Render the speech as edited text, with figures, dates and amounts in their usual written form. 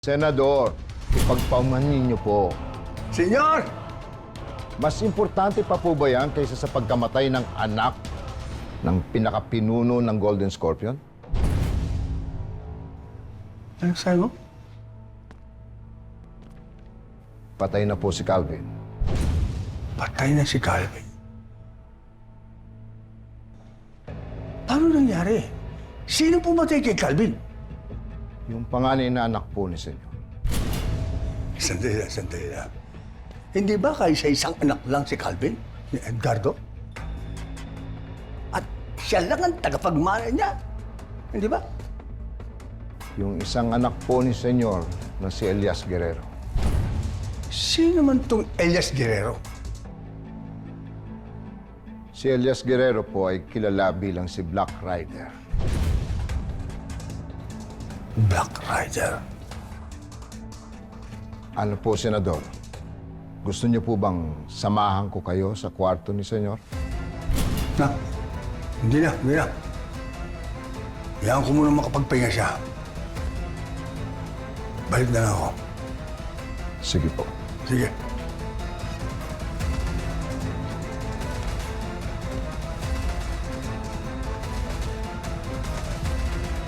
Senador, ipagpaumanhin niyo po. Senyor! Mas importante pa po ba yan kaysa sa pagkamatay ng anak ng pinakapinuno ng Golden Scorpion? Ano sabi mo? Patay na po si Calvin. Patay na si Calvin. Paano nangyari? Sino pumatay kay Calvin? Yung panganay na anak po ni Senyor. Sandali lang. Hindi ba kaisa-isang anak lang si Calvin? Ni Edgardo? At siya lang ang tagapagmana niya. Hindi ba? Yung isang anak po ni Senyor na si Elias Guerrero. Sino man tong Elias Guerrero? Si Elias Guerrero po ay kilala bilang si Black Rider. Black Rider. Ano po, Senador? Gusto niyo po bang samahan ko kayo sa kwarto ni Senyor? Na, hindi na. Hayaan ko muna makapagpahinga siya. Balik na lang ako. Sige po. Sige.